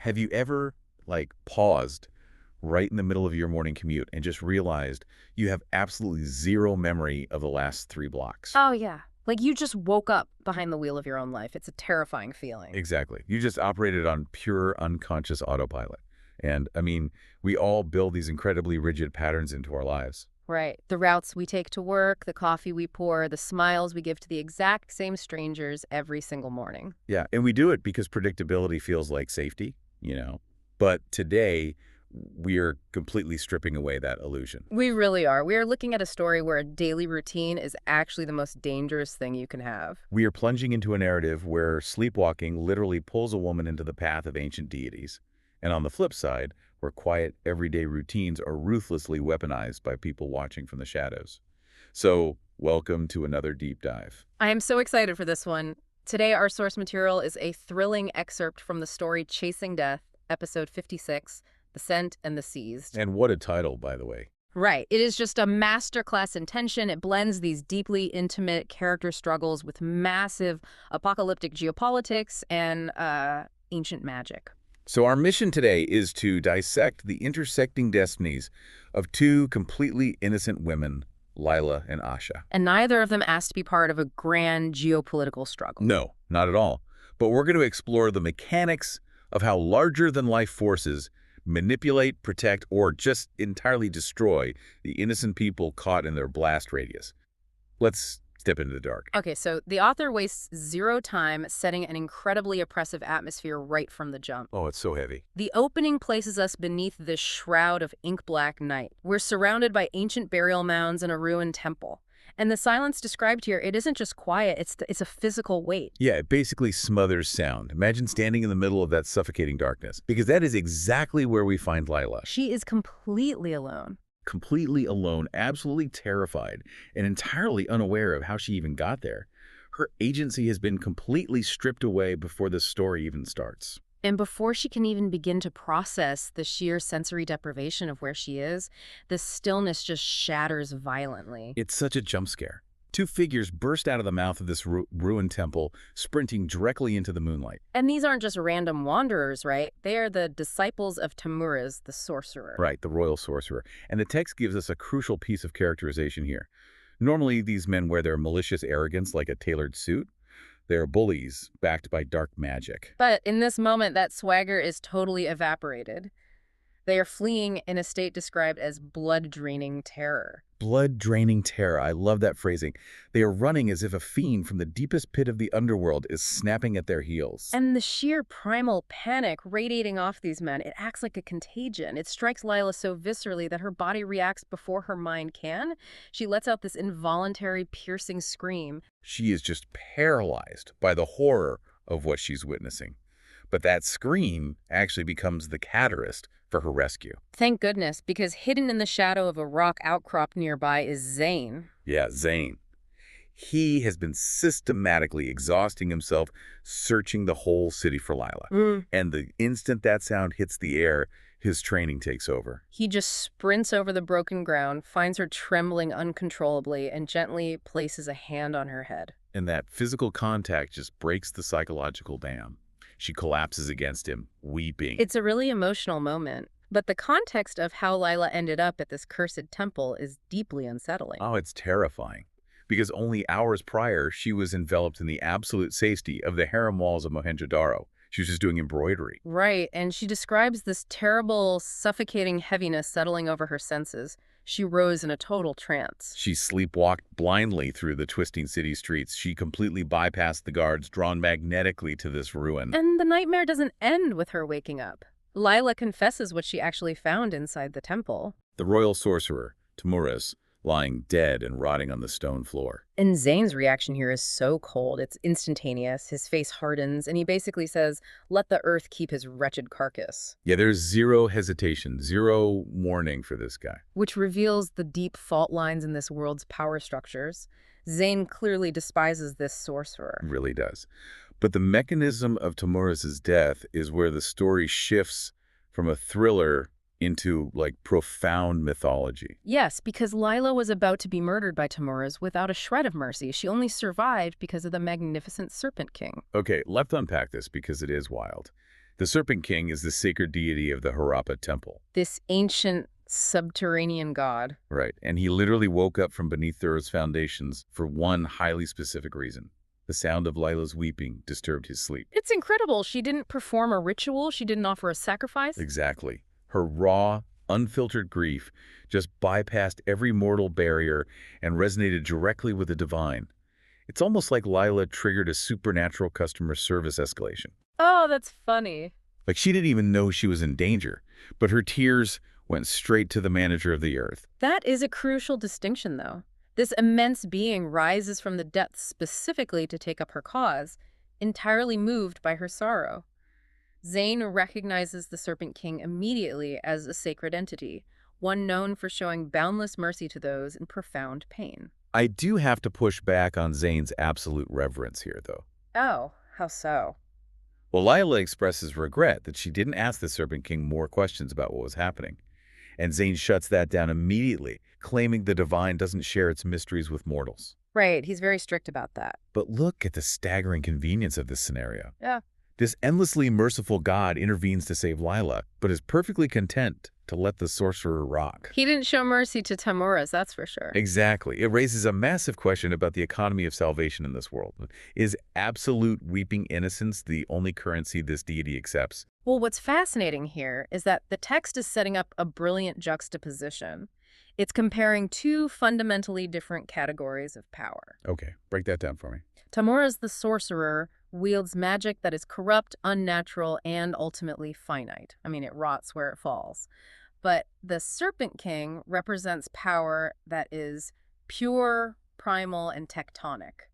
Have you ever, like, paused right in the middle of your morning commute and just realized you have absolutely zero memory of the last 3 blocks? Oh, yeah. Like you just woke up behind the wheel of your own life. It's a terrifying feeling. Exactly. You just operated on pure unconscious autopilot. And, I mean, we all build these incredibly rigid patterns into our lives. Right. The routes we take to work, the coffee we pour, the smiles we give to the exact same strangers every single morning. Yeah, and we do it because predictability feels like safety. But today, we're completely stripping away that illusion. We really are. We are looking at a story where a daily routine is actually the most dangerous thing you can have. We are plunging into a narrative where sleepwalking literally pulls a woman into the path of ancient deities. And on the flip side, where quiet, everyday routines are ruthlessly weaponized by people watching from the shadows. So, welcome to another deep dive. I am so excited for this one. Today, our source material is a thrilling excerpt from the story Chasing Death, episode 56, The Scent and the Seized. And what a title, by the way. Right. It is just a masterclass in tension. It blends these deeply intimate character struggles with massive apocalyptic geopolitics and ancient magic. So our mission today is to dissect the intersecting destinies of two completely innocent women, Lila and Asha. And neither of them asked to be part of a grand geopolitical struggle. No, not at all. But we're going to explore the mechanics of how larger-than-life forces manipulate, protect, or just entirely destroy the innocent people caught in their blast radius. Let's step into the dark. Okay, so the author wastes zero time setting an incredibly oppressive atmosphere right from the jump. Oh, it's so heavy. The opening places us beneath this shroud of ink-black night. We're surrounded by ancient burial mounds and a ruined temple. And the silence described here, it isn't just quiet, it's a physical weight. Yeah, it basically smothers sound. Imagine standing in the middle of that suffocating darkness, because that is exactly where we find Lila. She is completely alone. Completely alone, absolutely terrified, and entirely unaware of how she even got there. Her agency has been completely stripped away before this story even starts. And before she can even begin to process the sheer sensory deprivation of where she is, the stillness just shatters violently. It's such a jump scare. Two figures burst out of the mouth of this ruined temple, sprinting directly into the moonlight. And these aren't just random wanderers, right? They are the disciples of Tamuras, the sorcerer. Right, the royal sorcerer. And the text gives us a crucial piece of characterization here. Normally, these men wear their malicious arrogance like a tailored suit. They're bullies, backed by dark magic. But in this moment, that swagger is totally evaporated. They are fleeing in a state described as blood-draining terror. Blood-draining terror. I love that phrasing. They are running as if a fiend from the deepest pit of the underworld is snapping at their heels. And the sheer primal panic radiating off these men, it acts like a contagion. It strikes Lila so viscerally that her body reacts before her mind can. She lets out this involuntary, piercing scream. She is just paralyzed by the horror of what she's witnessing. But that scream actually becomes the catalyst for her rescue. Thank goodness, because hidden in the shadow of a rock outcrop nearby is Zayn. Yeah, Zayn. He has been systematically exhausting himself, searching the whole city for Lila. And the instant that sound hits the air, his training takes over. He just sprints over the broken ground, finds her trembling uncontrollably, and gently places a hand on her head. And that physical contact just breaks the psychological dam. She collapses against him, weeping. It's a really emotional moment. But the context of how Lila ended up at this cursed temple is deeply unsettling. Oh, it's terrifying. Because only hours prior, she was enveloped in the absolute safety of the harem walls of Mohenjo-Daro. She was just doing embroidery. Right, and she describes this terrible, suffocating heaviness settling over her senses. She rose in a total trance. She sleepwalked blindly through the twisting city streets. She completely bypassed the guards, drawn magnetically to this ruin. And the nightmare doesn't end with her waking up. Lila confesses what she actually found inside the temple. The royal sorcerer, Tamuras, lying dead and rotting on the stone floor. And Zayn's reaction here is so cold. It's instantaneous. His face hardens, and he basically says, "Let the earth keep his wretched carcass." Yeah, there's zero hesitation, zero warning for this guy. Which reveals the deep fault lines in this world's power structures. Zayn clearly despises this sorcerer. Really does. But the mechanism of Tamuras' death is where the story shifts from a thriller into, like, profound mythology. Yes, because Lila was about to be murdered by Tamuras without a shred of mercy. She only survived because of the magnificent Serpent King. Okay, let's unpack this because it is wild. The Serpent King is the sacred deity of the Harappa temple. This ancient subterranean god. Right, and he literally woke up from beneath the Earth's foundations for one highly specific reason. The sound of Lila's weeping disturbed his sleep. It's incredible. She didn't perform a ritual. She didn't offer a sacrifice. Exactly. Her raw, unfiltered grief just bypassed every mortal barrier and resonated directly with the divine. It's almost like Lila triggered a supernatural customer service escalation. Oh, that's funny. Like she didn't even know she was in danger, but her tears went straight to the manager of the earth. That is a crucial distinction, though. This immense being rises from the depths specifically to take up her cause, entirely moved by her sorrow. Zayn recognizes the Serpent King immediately as a sacred entity, one known for showing boundless mercy to those in profound pain. I do have to push back on Zayn's absolute reverence here, though. Oh, how so? Well, Lila expresses regret that she didn't ask the Serpent King more questions about what was happening. And Zayn shuts that down immediately, claiming the divine doesn't share its mysteries with mortals. Right, he's very strict about that. But look at the staggering convenience of this scenario. Yeah. This endlessly merciful god intervenes to save Lila, but is perfectly content to let the sorcerer rock. He didn't show mercy to Tamuras, that's for sure. Exactly. It raises a massive question about the economy of salvation in this world. Is absolute weeping innocence the only currency this deity accepts? Well, what's fascinating here is that the text is setting up a brilliant juxtaposition. It's comparing two fundamentally different categories of power. Okay, break that down for me. Tamuras the sorcerer wields magic that is corrupt, unnatural, and ultimately finite. I mean, it rots where it falls. But the Serpent King represents power that is pure, primal, and tectonic.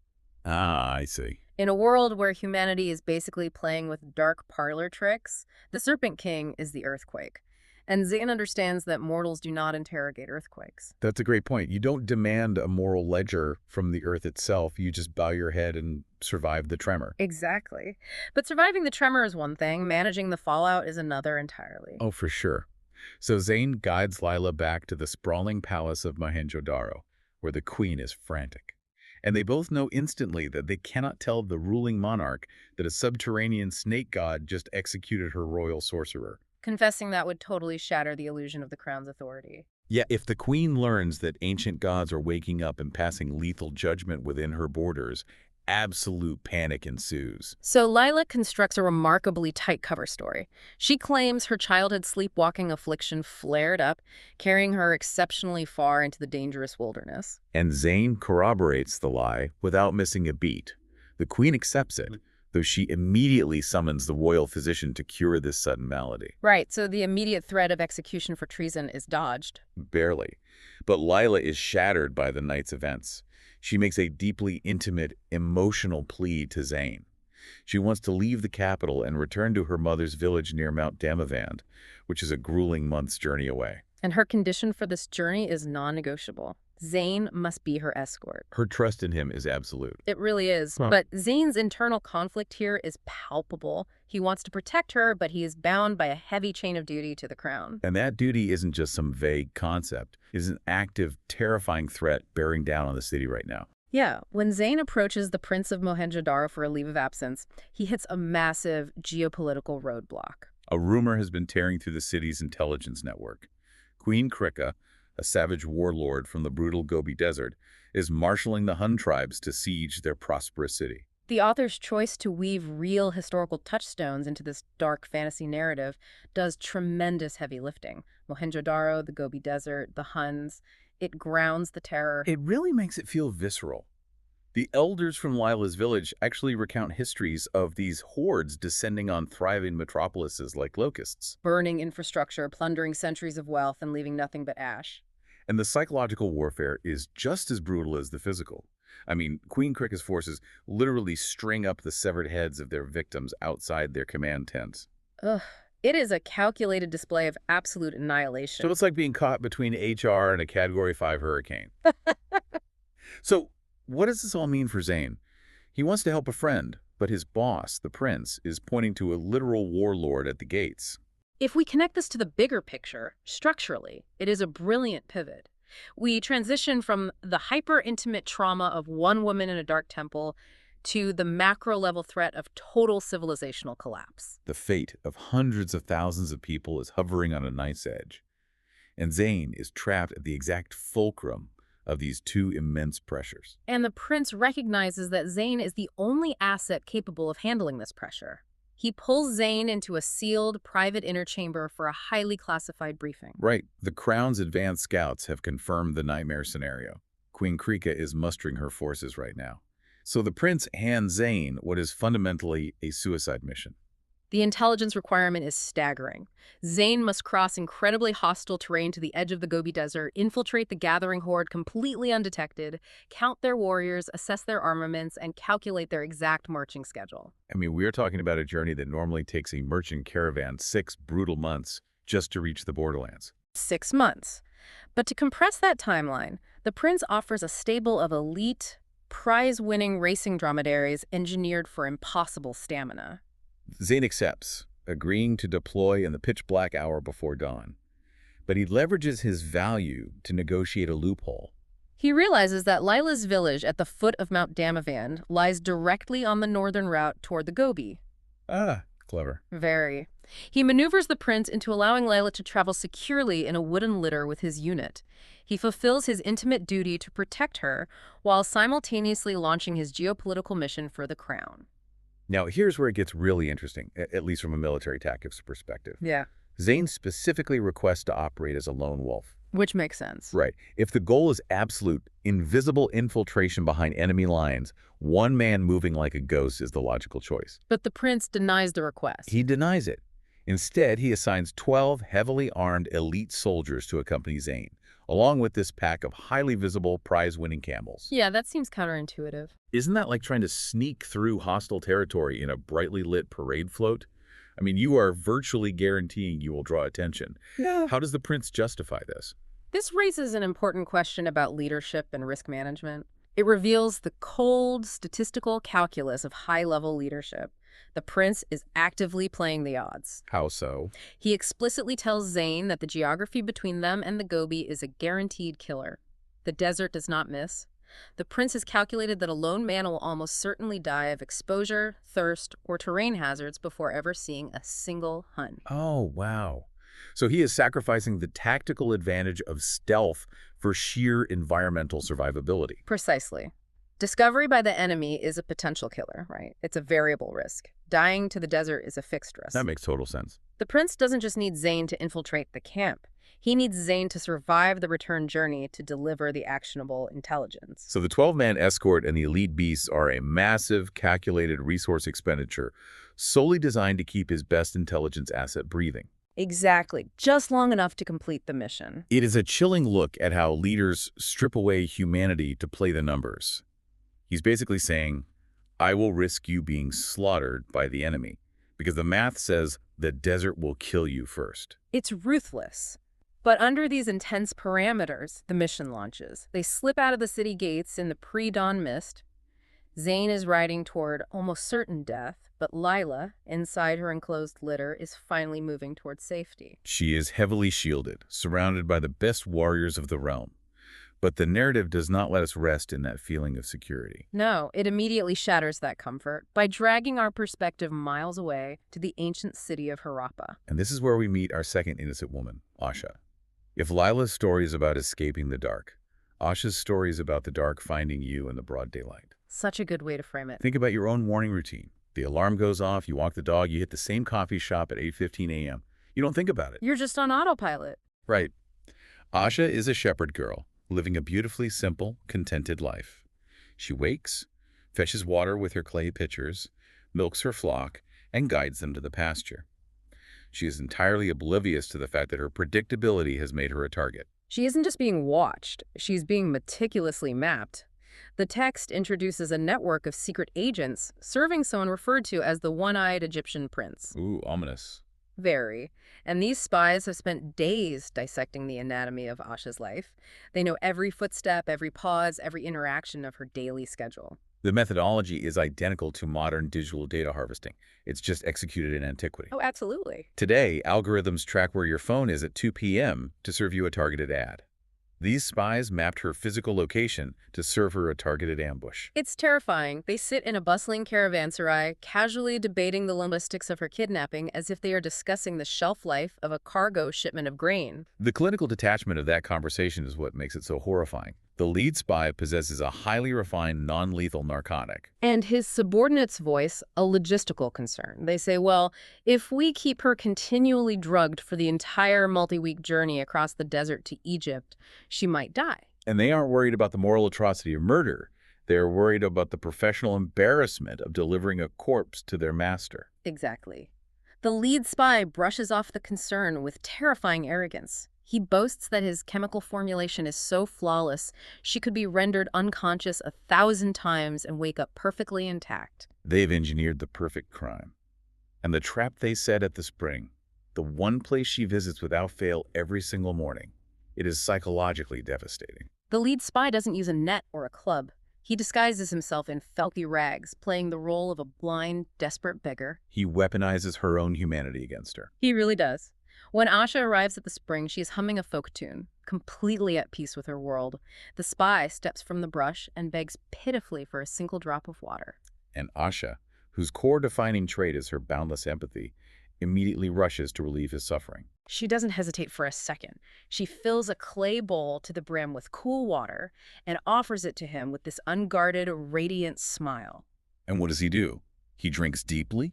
Ah, I see. In a world where humanity is basically playing with dark parlor tricks, the Serpent King is the earthquake. And Zayn understands that mortals do not interrogate earthquakes. That's a great point. You don't demand a moral ledger from the earth itself. You just bow your head and survive the tremor. Exactly. But surviving the tremor is one thing, managing the fallout is another entirely. Oh, for sure. So Zayn guides Lila back to the sprawling palace of Mohenjo-daro, where the queen is frantic. And they both know instantly that they cannot tell the ruling monarch that a subterranean snake god just executed her royal sorcerer. Confessing that would totally shatter the illusion of the crown's authority. Yeah, if the queen learns that ancient gods are waking up and passing lethal judgment within her borders, absolute panic ensues. So Lila constructs a remarkably tight cover story. She claims her childhood sleepwalking affliction flared up, carrying her exceptionally far into the dangerous wilderness. And Zayn corroborates the lie without missing a beat. The queen accepts it, though she immediately summons the royal physician to cure this sudden malady. Right, so the immediate threat of execution for treason is dodged. Barely. But Lila is shattered by the night's events. She makes a deeply intimate, emotional plea to Zayn. She wants to leave the capital and return to her mother's village near Mount Damavand, which is a grueling month's journey away. And her condition for this journey is non-negotiable. Zayn must be her escort. Her trust in him is absolute. It really is. But Zayn's internal conflict here is palpable. He wants to protect her, but he is bound by a heavy chain of duty to the crown. And that duty isn't just some vague concept. It is an active, terrifying threat bearing down on the city right now. Yeah, when Zayn approaches the Prince of Mohenjo-daro for a leave of absence, he hits a massive geopolitical roadblock. A rumor has been tearing through the city's intelligence network. Queen Krika, a savage warlord from the brutal Gobi Desert, is marshaling the Hun tribes to siege their prosperous city. The author's choice to weave real historical touchstones into this dark fantasy narrative does tremendous heavy lifting. Mohenjo-daro, the Gobi Desert, the Huns, it grounds the terror. It really makes it feel visceral. The elders from Lila's village actually recount histories of these hordes descending on thriving metropolises like locusts. Burning infrastructure, plundering centuries of wealth, and leaving nothing but ash. And the psychological warfare is just as brutal as the physical. I mean, Queen Krika's forces literally string up the severed heads of their victims outside their command tents. Ugh. It is a calculated display of absolute annihilation. So it's like being caught between HR and a Category 5 hurricane. So what does this all mean for Zayn? He wants to help a friend, but his boss, the prince, is pointing to a literal warlord at the gates. If we connect this to the bigger picture, structurally, it is a brilliant pivot. We transition from the hyper-intimate trauma of one woman in a dark temple to the macro-level threat of total civilizational collapse. The fate of hundreds of thousands of people is hovering on a knife's edge, and Zayn is trapped at the exact fulcrum of these two immense pressures. And the prince recognizes that Zayn is the only asset capable of handling this pressure. He pulls Zayn into a sealed, private inner chamber for a highly classified briefing. Right. The Crown's advanced scouts have confirmed the nightmare scenario. Queen Krika is mustering her forces right now. So the prince hands Zayn what is fundamentally a suicide mission. The intelligence requirement is staggering. Zayn must cross incredibly hostile terrain to the edge of the Gobi Desert, infiltrate the gathering horde completely undetected, count their warriors, assess their armaments, and calculate their exact marching schedule. I mean, we're talking about a journey that normally takes a merchant caravan 6 brutal months just to reach the borderlands. 6 months. But to compress that timeline, the prince offers a stable of elite, prize-winning racing dromedaries engineered for impossible stamina. Zayn accepts, agreeing to deploy in the pitch-black hour before dawn. But he leverages his value to negotiate a loophole. He realizes that Lila's village at the foot of Mount Damavand lies directly on the northern route toward the Gobi. Ah, clever. Very. He maneuvers the prince into allowing Lila to travel securely in a wooden litter with his unit. He fulfills his intimate duty to protect her while simultaneously launching his geopolitical mission for the crown. Now, here's where it gets really interesting, at least from a military tactics perspective. Yeah. Zayn specifically requests to operate as a lone wolf. Which makes sense. Right. If the goal is absolute, invisible infiltration behind enemy lines, one man moving like a ghost is the logical choice. But the prince denies the request. He denies it. Instead, he assigns 12 heavily armed elite soldiers to accompany Zayn, along with this pack of highly visible prize-winning camels. Yeah, that seems counterintuitive. Isn't that like trying to sneak through hostile territory in a brightly lit parade float? I mean, you are virtually guaranteeing you will draw attention. Yeah. How does the prince justify this? This raises an important question about leadership and risk management. It reveals the cold, statistical calculus of high-level leadership. The prince is actively playing the odds. How so? He explicitly tells Zayn that the geography between them and the Gobi is a guaranteed killer. The desert does not miss. The prince has calculated that a lone man will almost certainly die of exposure, thirst, or terrain hazards before ever seeing a single Hun. Oh, wow. So he is sacrificing the tactical advantage of stealth for sheer environmental survivability. Precisely. Discovery by the enemy is a potential killer, right? It's a variable risk. Dying to the desert is a fixed risk. That makes total sense. The prince doesn't just need Zayn to infiltrate the camp. He needs Zayn to survive the return journey to deliver the actionable intelligence. So the 12-man escort and the elite beasts are a massive, calculated resource expenditure solely designed to keep his best intelligence asset breathing. Exactly. Just long enough to complete the mission. It is a chilling look at how leaders strip away humanity to play the numbers. He's basically saying, I will risk you being slaughtered by the enemy, because the math says the desert will kill you first. It's ruthless. But under these intense parameters, the mission launches. They slip out of the city gates in the pre-dawn mist. Zayn is riding toward almost certain death, but Lila, inside her enclosed litter, is finally moving toward safety. She is heavily shielded, surrounded by the best warriors of the realm. But the narrative does not let us rest in that feeling of security. No, it immediately shatters that comfort by dragging our perspective miles away to the ancient city of Harappa. And this is where we meet our second innocent woman, Asha. If Lila's story is about escaping the dark, Asha's story is about the dark finding you in the broad daylight. Such a good way to frame it. Think about your own morning routine. The alarm goes off, you walk the dog, you hit the same coffee shop at 8:15 a.m. You don't think about it. You're just on autopilot. Right. Asha is a shepherd girl, living a beautifully simple, contented life. She wakes, fetches water with her clay pitchers, milks her flock, and guides them to the pasture. She is entirely oblivious to the fact that her predictability has made her a target. She isn't just being watched, she's being meticulously mapped. The text introduces a network of secret agents serving someone referred to as the one-eyed Egyptian prince. Ooh, ominous. Very. And these spies have spent days dissecting the anatomy of Asha's life. They know every footstep, every pause, every interaction of her daily schedule. The methodology is identical to modern digital data harvesting. It's just executed in antiquity. Oh, absolutely. Today, algorithms track where your phone is at 2 p.m. to serve you a targeted ad. These spies mapped her physical location to serve her a targeted ambush. It's terrifying. They sit in a bustling caravanserai, casually debating the linguistics of her kidnapping as if they are discussing the shelf life of a cargo shipment of grain. The clinical detachment of that conversation is what makes it so horrifying. The lead spy possesses a highly refined, non-lethal narcotic. And his subordinates voice a logistical concern. They say, well, if we keep her continually drugged for the entire multi-week journey across the desert to Egypt, she might die. And they aren't worried about the moral atrocity of murder. They're worried about the professional embarrassment of delivering a corpse to their master. Exactly. The lead spy brushes off the concern with terrifying arrogance. He boasts that his chemical formulation is so flawless, she could be rendered unconscious 1,000 times and wake up perfectly intact. They've engineered the perfect crime. And the trap they set at the spring, the one place she visits without fail every single morning, it is psychologically devastating. The lead spy doesn't use a net or a club. He disguises himself in filthy rags, playing the role of a blind, desperate beggar. He weaponizes her own humanity against her. He really does. When Asha arrives at the spring, she is humming a folk tune, completely at peace with her world. The spy steps from the brush and begs pitifully for a single drop of water. And Asha, whose core defining trait is her boundless empathy, immediately rushes to relieve his suffering. She doesn't hesitate for a second. She fills a clay bowl to the brim with cool water and offers it to him with this unguarded, radiant smile. And what does he do? He drinks deeply,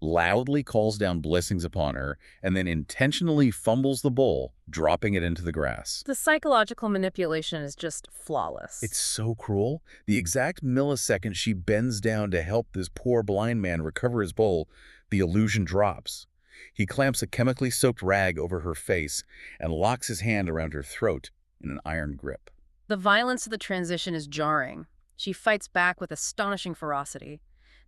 loudly calls down blessings upon her, and then intentionally fumbles the bowl, dropping it into the grass. The psychological manipulation is just flawless. It's so cruel. The exact millisecond she bends down to help this poor blind man recover his bowl, the illusion drops. He clamps a chemically soaked rag over her face and locks his hand around her throat in an iron grip. The violence of the transition is jarring. She fights back with astonishing ferocity.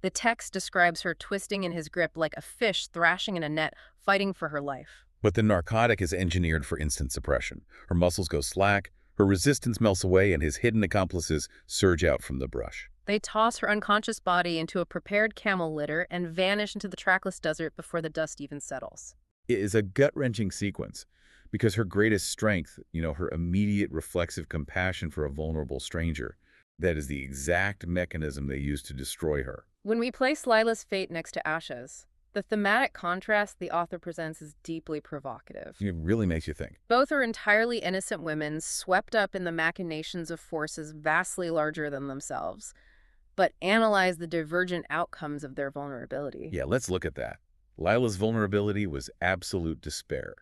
The text describes her twisting in his grip like a fish thrashing in a net, fighting for her life. But the narcotic is engineered for instant suppression. Her muscles go slack, her resistance melts away, and his hidden accomplices surge out from the brush. They toss her unconscious body into a prepared camel litter and vanish into the trackless desert before the dust even settles. It is a gut-wrenching sequence because her greatest strength, her immediate reflexive compassion for a vulnerable stranger, that is the exact mechanism they use to destroy her. When we place Lila's fate next to Asha's, the thematic contrast the author presents is deeply provocative. It really makes you think. Both are entirely innocent women swept up in the machinations of forces vastly larger than themselves, but analyze the divergent outcomes of their vulnerability. Yeah, let's look at that. Lila's vulnerability was absolute despair.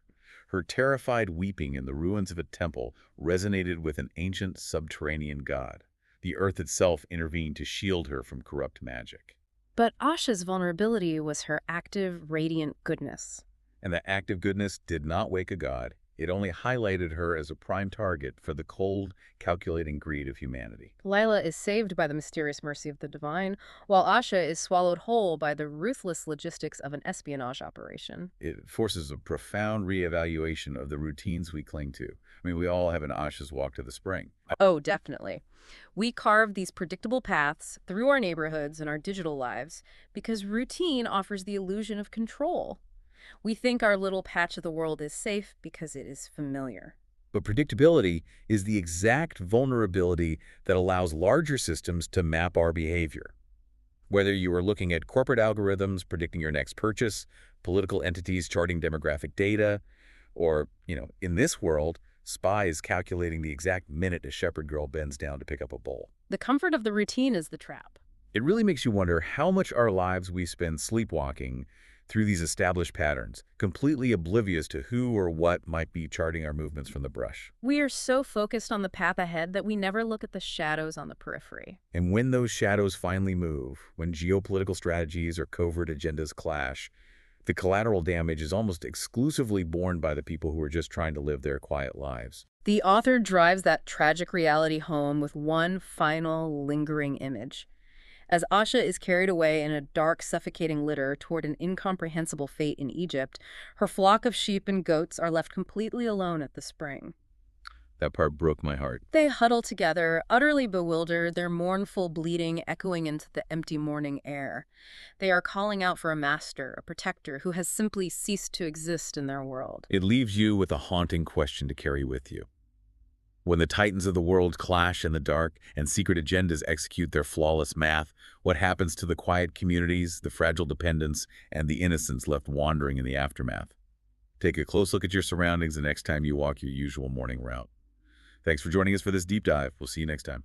Her terrified weeping in the ruins of a temple resonated with an ancient subterranean god. The earth itself intervened to shield her from corrupt magic. But Asha's vulnerability was her active, radiant goodness. And that active goodness did not wake a god. It only highlighted her as a prime target for the cold, calculating greed of humanity. Lila is saved by the mysterious mercy of the divine, while Asha is swallowed whole by the ruthless logistics of an espionage operation. It forces a profound reevaluation of the routines we cling to. I mean, we all have an Asha's walk to the spring. Oh, definitely. We carve these predictable paths through our neighborhoods and our digital lives because routine offers the illusion of control. We think our little patch of the world is safe because it is familiar. But predictability is the exact vulnerability that allows larger systems to map our behavior. Whether you are looking at corporate algorithms predicting your next purchase, political entities charting demographic data, or, in this world, spies calculating the exact minute a shepherd girl bends down to pick up a bowl. The comfort of the routine is the trap. It really makes you wonder how much our lives we spend sleepwalking through these established patterns, completely oblivious to who or what might be charting our movements from the brush. We are so focused on the path ahead that we never look at the shadows on the periphery. And when those shadows finally move, when geopolitical strategies or covert agendas clash, the collateral damage is almost exclusively borne by the people who are just trying to live their quiet lives. The author drives that tragic reality home with one final, lingering image. As Asha is carried away in a dark, suffocating litter toward an incomprehensible fate in Egypt, her flock of sheep and goats are left completely alone at the spring. That part broke my heart. They huddle together, utterly bewildered, their mournful bleating echoing into the empty morning air. They are calling out for a master, a protector, who has simply ceased to exist in their world. It leaves you with a haunting question to carry with you. When the titans of the world clash in the dark and secret agendas execute their flawless math, what happens to the quiet communities, the fragile dependents, and the innocents left wandering in the aftermath? Take a close look at your surroundings the next time you walk your usual morning route. Thanks for joining us for this deep dive. We'll see you next time.